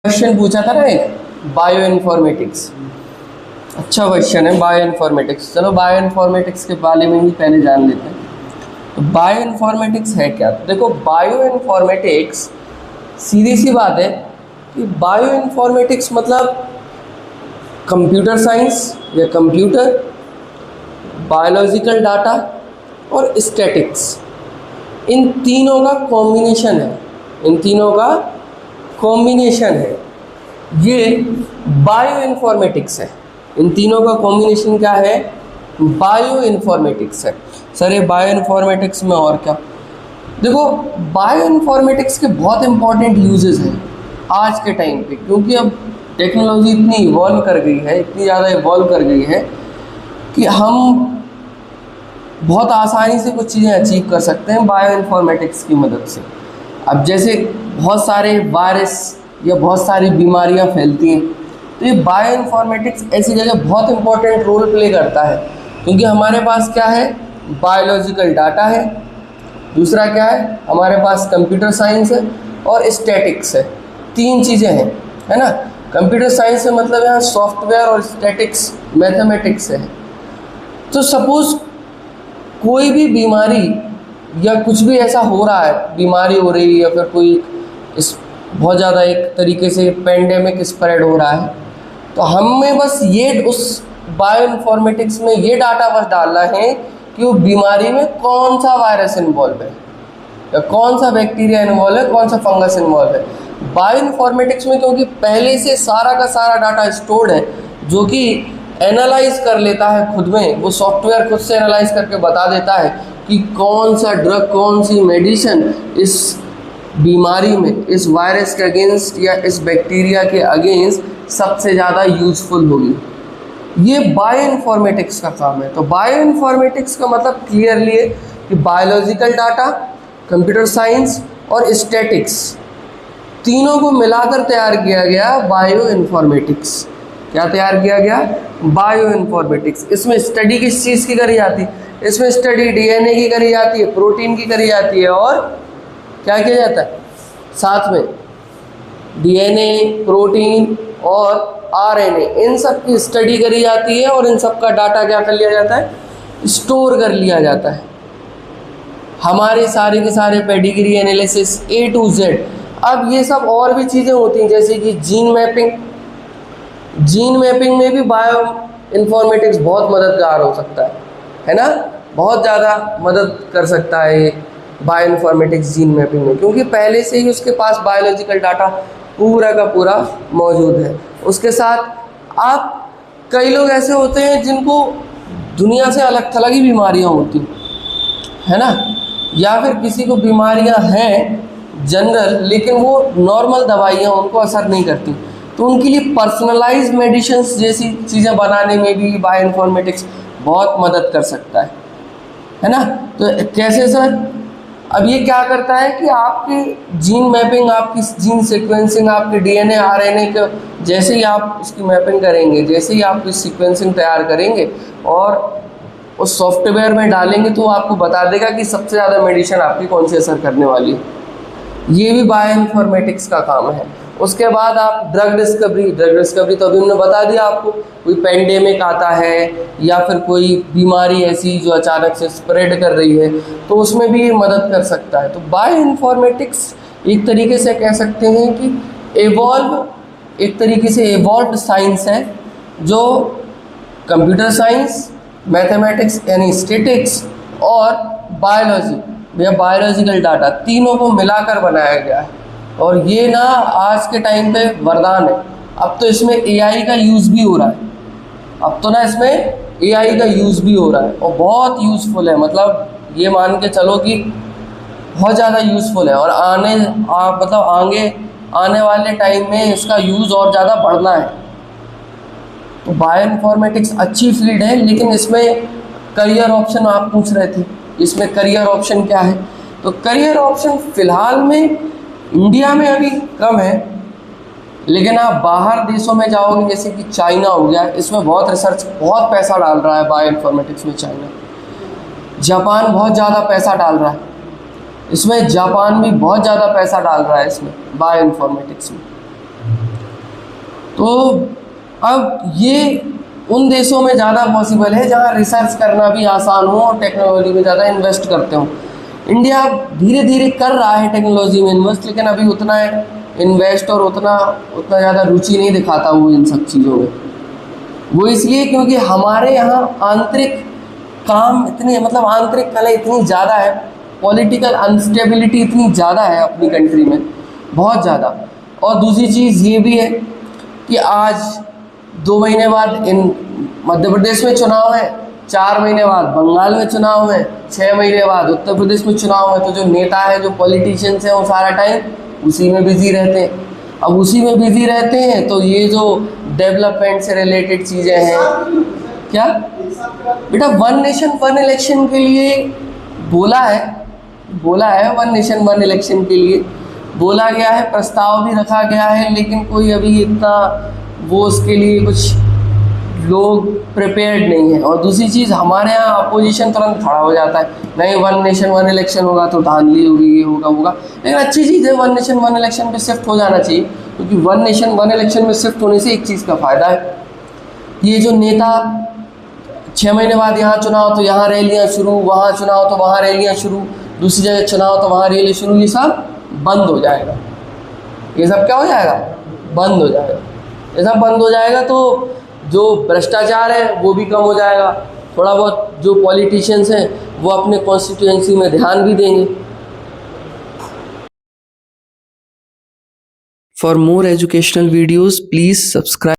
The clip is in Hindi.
क्वेश्चन पूछा था ना एक, बायो इन्फॉर्मेटिक्स। अच्छा क्वेश्चन है बायो इन्फॉर्मेटिक्स। चलो बायो इन्फॉर्मेटिक्स के बारे में ही पहले जान लेते हैं। तो बायो इन्फॉर्मेटिक्स है क्या? तो देखो, बायो इन्फॉर्मेटिक्स सीधी सी बात है कि बायो इन्फॉर्मेटिक्स मतलब कंप्यूटर साइंस या कंप्यूटर, बायोलॉजिकल डाटा और स्टैटिक्स, इन तीनों का कॉम्बिनेशन है। इन तीनों का कॉम्बिनेशन है, ये बायो इन्फॉर्मेटिक्स है। इन तीनों का कॉम्बिनेशन क्या है? बायो इन्फॉर्मेटिक्स है। सर ये बायो इन्फॉर्मेटिक्स में और क्या? देखो, बायो इन्फॉर्मेटिक्स के बहुत इंपॉर्टेंट यूजेस हैं आज के टाइम पे, क्योंकि अब टेक्नोलॉजी इतनी इवॉल्व कर गई है, इतनी ज़्यादा इवॉल्व कर गई है कि हम बहुत आसानी से कुछ चीज़ें अचीव कर सकते हैं बायो इन्फॉर्मेटिक्स की मदद से। अब जैसे बहुत सारे वायरस या बहुत सारी बीमारियां फैलती हैं, तो ये बायो इन्फॉर्मेटिक्स ऐसी जगह बहुत इंपॉर्टेंट रोल प्ले करता है, क्योंकि हमारे पास क्या है? बायोलॉजिकल डाटा है, दूसरा क्या है? हमारे पास कंप्यूटर साइंस है और स्टैटिक्स है। तीन चीज़ें हैं, है ना। कंप्यूटर साइंस से मतलब यहाँ सॉफ्टवेयर, और स्टैटिक्स मैथमेटिक्स है। तो सपोज कोई भी बीमारी या कुछ भी ऐसा हो रहा है, बीमारी हो रही है या फिर कोई इस बहुत ज़्यादा एक तरीके से पेंडेमिक स्प्रेड हो रहा है, तो हमें बस ये उस बायो इन्फॉर्मेटिक्स में ये डाटा बस डालना है कि वो बीमारी में कौन सा वायरस इन्वॉल्व है या कौन सा बैक्टीरिया इन्वॉल्व है, कौन सा फंगस इन्वॉल्व है। बायो इन्फॉर्मेटिक्स में क्योंकि पहले से सारा का सारा डाटा स्टोर्ड है, जो कि एनालाइज कर लेता है खुद में, वो सॉफ्टवेयर खुद से एनालाइज करके बता देता है कि कौन सा ड्रग, कौन सी मेडिसिन इस बीमारी में, इस वायरस के अगेंस्ट या इस बैक्टीरिया के अगेंस्ट सबसे ज़्यादा यूजफुल होगी। ये बायो इन्फॉर्मेटिक्स का काम है। तो बायो इन्फॉर्मेटिक्स का मतलब क्लियरली है कि बायोलॉजिकल डाटा, कंप्यूटर साइंस और स्टैटिक्स, तीनों को मिलाकर तैयार किया गया बायो इन्फॉर्मेटिक्स। क्या तैयार किया गया? Bio informatics. इसमें स्टडी किस चीज़ की करी जाती है? इसमें स्टडी डीएनए की करी जाती है, प्रोटीन की करी जाती है, और क्या किया जाता है साथ में? डीएनए, प्रोटीन और आरएनए, इन सब की स्टडी करी जाती है और इन सब का डाटा क्या कर लिया जाता है? स्टोर कर लिया जाता है। हमारे सारे के सारे pedigree analysis A to Z। अब ये सब और भी चीज़ें होती हैं, जैसे कि जीन मैपिंग। जीन मैपिंग में भी बायो इन्फॉर्मेटिक्स बहुत मददगार हो सकता है ना। बहुत ज़्यादा मदद कर सकता है ये बायो इन्फॉर्मेटिक्स जीन मैपिंग में, क्योंकि पहले से ही उसके पास बायोलॉजिकल डाटा पूरा का पूरा मौजूद है। उसके साथ आप, कई लोग ऐसे होते हैं जिनको दुनिया से अलग थलग ही बीमारियाँ होती है ना, या फिर किसी को बीमारियाँ हैं जनरल, लेकिन वो नॉर्मल दवाइयाँ उनको असर नहीं करती, तो उनके लिए पर्सनलाइज्ड मेडिसिन्स जैसी चीज़ें बनाने में भी बायो इन्फॉर्मेटिक्स बहुत मदद कर सकता है ना। तो कैसे सर? अब ये क्या करता है कि आपकी जीन मैपिंग, आपकी जीन सीक्वेंसिंग, आपके डीएनए आरएनए के जैसे ही आप उसकी मैपिंग करेंगे, जैसे ही आप इस सीक्वेंसिंग तैयार करेंगे और उस सॉफ्टवेयर में डालेंगे, तो वो आपको बता देगा कि सबसे ज़्यादा मेडिसिन आपकी कौन सी असर करने वाली है। ये भी बायो इन्फॉर्मेटिक्स का काम है। उसके बाद आप ड्रग डिस्कवरी तो अभी हमने बता दिया आपको, कोई पेंडेमिक आता है या फिर कोई बीमारी ऐसी जो अचानक से स्प्रेड कर रही है, तो उसमें भी ये मदद कर सकता है। तो बायो इन्फॉर्मेटिक्स एक तरीके से कह सकते हैं कि एक तरीके से एवॉल्व्ड साइंस है, जो कंप्यूटर साइंस, मैथमेटिक्स यानी स्टैटिक्स और बायोलॉजी या बायोलॉजिकल डाटा, तीनों को मिलाकर बनाया गया है। और ये ना आज के टाइम पे वरदान है। अब तो इसमें एआई का यूज़ भी हो रहा है। अब तो ना इसमें एआई का यूज़ भी हो रहा है और बहुत यूज़फुल है। मतलब ये मान के चलो कि बहुत ज़्यादा यूज़फुल है, और आगे आने वाले टाइम में इसका यूज़ और ज़्यादा बढ़ना है। तो बायो इन्फॉर्मेटिक्स अच्छी फील्ड है, लेकिन इसमें करियर ऑप्शन आप पूछ रहे थे, इसमें करियर ऑप्शन क्या है? तो करियर ऑप्शन फ़िलहाल में इंडिया में अभी कम है, लेकिन आप बाहर देशों में जाओगे, जैसे कि चाइना हो गया, इसमें बहुत रिसर्च, बहुत पैसा डाल रहा है बायो इन्फॉर्मेटिक्स में चाइना। जापान बहुत ज़्यादा पैसा डाल रहा है इसमें, जापान भी बहुत ज़्यादा पैसा डाल रहा है इसमें बायो इन्फॉर्मेटिक्स में। तो अब ये उन देशों में ज़्यादा पॉसिबल है जहाँ रिसर्च करना भी आसान हो और टेक्नोलॉजी में ज़्यादा इन्वेस्ट करते हो। इंडिया धीरे धीरे कर रहा है टेक्नोलॉजी में इन्वेस्ट, लेकिन अभी उतना इन्वेस्ट और उतना ज़्यादा रुचि नहीं दिखाता वो इन सब चीज़ों में। वो इसलिए क्योंकि हमारे यहाँ आंतरिक काम इतने मतलब आंतरिक कलह इतनी ज़्यादा है, पॉलिटिकल अनस्टेबिलिटी इतनी ज़्यादा है अपनी कंट्री में, बहुत ज़्यादा। और दूसरी चीज़ ये भी है कि आज 2 महीने बाद इन मध्य प्रदेश में चुनाव है, 4 महीने बाद बंगाल में चुनाव है, 6 महीने बाद उत्तर प्रदेश में चुनाव है। तो जो नेता है, जो पॉलिटिशियंस हैं, वो सारा टाइम उसी में बिजी रहते हैं। अब उसी में बिजी रहते हैं तो ये जो डेवलपमेंट से रिलेटेड चीज़ें हैं, क्या बेटा, वन नेशन वन इलेक्शन के लिए बोला है, वन नेशन वन इलेक्शन के लिए बोला गया है, प्रस्ताव भी रखा गया है, लेकिन कोई अभी इतना वो उसके लिए कुछ लोग प्रिपेयर्ड नहीं है। और दूसरी चीज़, हमारे यहाँ अपोजिशन तुरंत खड़ा हो जाता है, नहीं वन नेशन वन इलेक्शन होगा तो धांधली होगी, ये होगा। लेकिन अच्छी चीज़ है, वन नेशन वन इलेक्शन पे शिफ्ट हो जाना चाहिए, क्योंकि वन नेशन वन इलेक्शन में शिफ्ट होने से एक चीज़ का फ़ायदा है, ये जो नेता 6 महीने बाद यहाँ चुनाव तो यहाँ रैलियाँ शुरू, वहाँ चुनाव तो वहाँ रैलियाँ शुरू, दूसरी जगह चुनाव तो वहाँ रैली शुरू, ये सब बंद हो जाएगा। ये सब क्या हो जाएगा? बंद हो जाएगा। ये सब बंद हो जाएगा तो जो भ्रष्टाचार है वो भी कम हो जाएगा। थोड़ा बहुत जो पॉलिटिशियंस हैं वो अपने कॉन्स्टिट्यूएंसी में ध्यान भी देंगे। For more educational videos please subscribe.